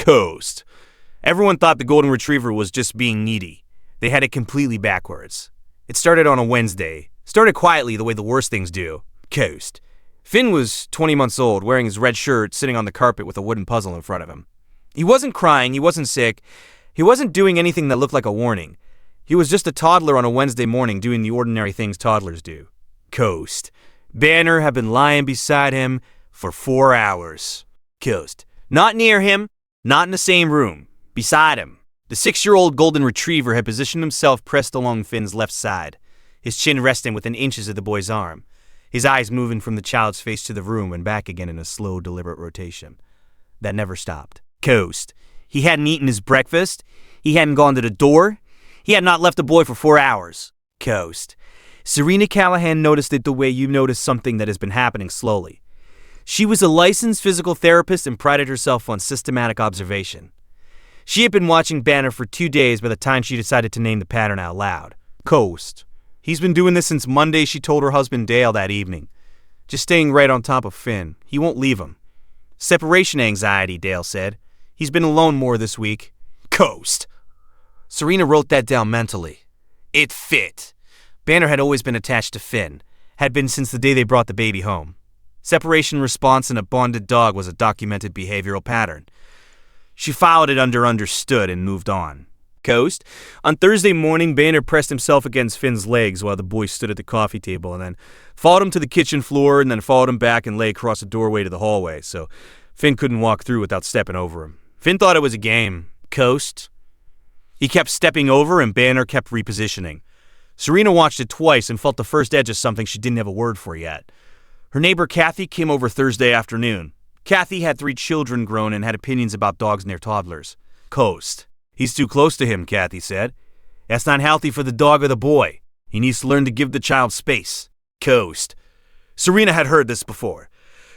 Coast. Everyone thought the golden retriever was just being needy. They had it completely backwards. It started on a Wednesday. Started quietly the way the worst things do. Coast. Finn was 20 months old, wearing his red shirt, sitting on the carpet with a wooden puzzle in front of him. He wasn't crying, he wasn't sick, he wasn't doing anything that looked like a warning. He was just a toddler on a Wednesday morning doing the ordinary things toddlers do. Coast. Banner had been lying beside him for 4 hours. Coast. Not near him, not in the same room. Beside him. The 6-year-old golden retriever had positioned himself pressed along Finn's left side, his chin resting within inches of the boy's arm, his eyes moving from the child's face to the room and back again in a slow, deliberate rotation. That never stopped. Coast. He hadn't eaten his breakfast. He hadn't gone to the door. He had not left the boy for 4 hours. Coast. Serena Callahan noticed it the way you notice something that has been happening slowly. She was a licensed physical therapist and prided herself on systematic observation. She had been watching Banner for 2 days by the time she decided to name the pattern out loud. Coast. He's been doing this since Monday, she told her husband Dale that evening. Just staying right on top of Finn. He won't leave him. Separation anxiety, Dale said. He's been alone more this week. Coast. Serena wrote that down mentally. It fit. Banner had always been attached to Finn. Had been since the day they brought the baby home. Separation response in a bonded dog was a documented behavioral pattern. She filed it under understood and moved on. Coast. On Thursday morning, Banner pressed himself against Finn's legs while the boy stood at the coffee table and then followed him to the kitchen floor and then followed him back and lay across the doorway to the hallway so Finn couldn't walk through without stepping over him. Finn thought it was a game. Coast. He kept stepping over and Banner kept repositioning. Serena watched it twice and felt the first edge of something she didn't have a word for yet. Her neighbor Kathy came over Thursday afternoon. Kathy had 3 children grown and had opinions about dogs near toddlers. Coast. He's too close to him, Kathy said. That's not healthy for the dog or the boy. He needs to learn to give the child space. Coast. Serena had heard this before.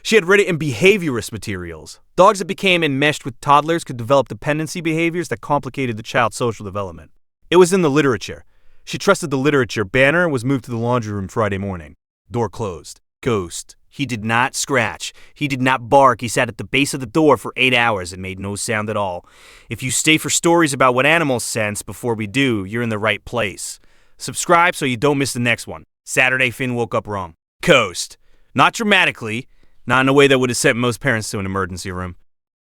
She had read it in behaviorist materials. Dogs that became enmeshed with toddlers could develop dependency behaviors that complicated the child's social development. It was in the literature. She trusted the literature. Banner was moved to the laundry room Friday morning. Door closed. Coast. He did not scratch. He did not bark. He sat at the base of the door for 8 hours and made no sound at all. If you stay for stories about what animals sense before we do, you're in the right place. Subscribe so you don't miss the next one. Saturday, Finn woke up wrong. Coast. Not dramatically. Not in a way that would have sent most parents to an emergency room.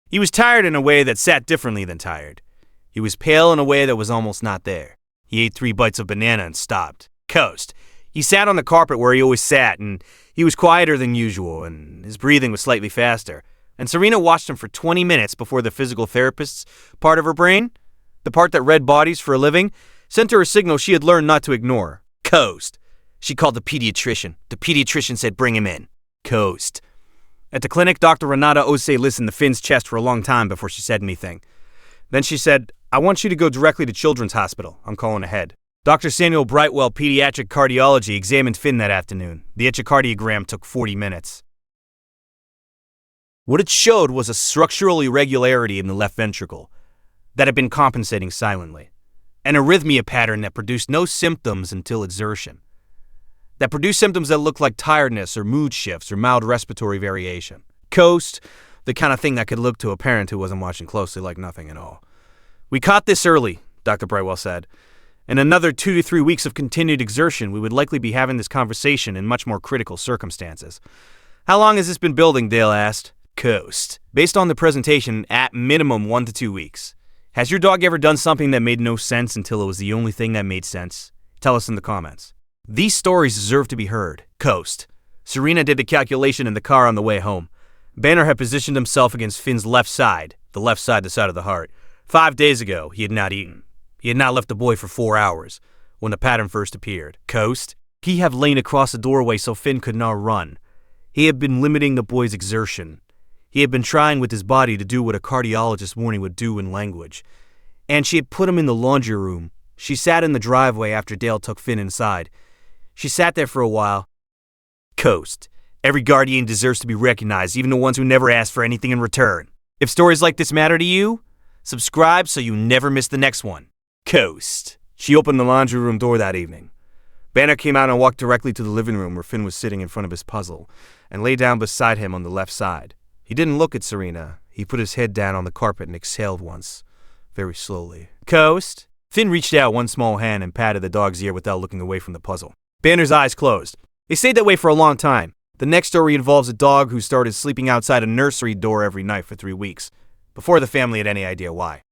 He was tired in a way that sat differently than tired. He was pale in a way that was almost not there. He ate 3 bites of banana and stopped. Coast. He sat on the carpet where he always sat, and he was quieter than usual, and his breathing was slightly faster. And Serena watched him for 20 minutes before the physical therapist's part of her brain, the part that read bodies for a living, sent her a signal she had learned not to ignore. Coast. She called the pediatrician. The pediatrician said, "Bring him in." Coast. At the clinic, Dr. Renata Ose listened to Finn's chest for a long time before she said anything. Then she said, "I want you to go directly to Children's Hospital. I'm calling ahead." Dr. Samuel Brightwell, pediatric cardiology, examined Finn that afternoon. The echocardiogram took 40 minutes. What it showed was a structural irregularity in the left ventricle that had been compensating silently. An arrhythmia pattern that produced no symptoms until exertion. That produced symptoms that looked like tiredness or mood shifts or mild respiratory variation. Coast, the kind of thing that could look to a parent who wasn't watching closely like nothing at all. "We caught this early," Dr. Brightwell said. "In another 2 to 3 weeks of continued exertion, we would likely be having this conversation in much more critical circumstances." "How long has this been building?" Dale asked. Coast. "Based on the presentation, at minimum 1 to 2 weeks. Has your dog ever done something that made no sense until it was the only thing that made sense? Tell us in the comments. These stories deserve to be heard." Coast. Serena did the calculation in the car on the way home. Banner had positioned himself against Finn's left side, the side of the heart. 5 days ago, he had not eaten. He had not left the boy for 4 hours when the pattern first appeared. Coast. He had lain across the doorway so Finn could not run. He had been limiting the boy's exertion. He had been trying with his body to do what a cardiologist warning would do in language. And she had put him in the laundry room. She sat in the driveway after Dale took Finn inside. She sat there for a while. Coast. Every guardian deserves to be recognized, even the ones who never ask for anything in return. If stories like this matter to you, subscribe so you never miss the next one. Coast. She opened the laundry room door that evening. Banner came out and walked directly to the living room where Finn was sitting in front of his puzzle and lay down beside him on the left side. He didn't look at Serena. He put his head down on the carpet and exhaled once, very slowly. Coast? Finn reached out one small hand and patted the dog's ear without looking away from the puzzle. Banner's eyes closed. They stayed that way for a long time. The next story involves a dog who started sleeping outside a nursery door every night for 3 weeks, before the family had any idea why.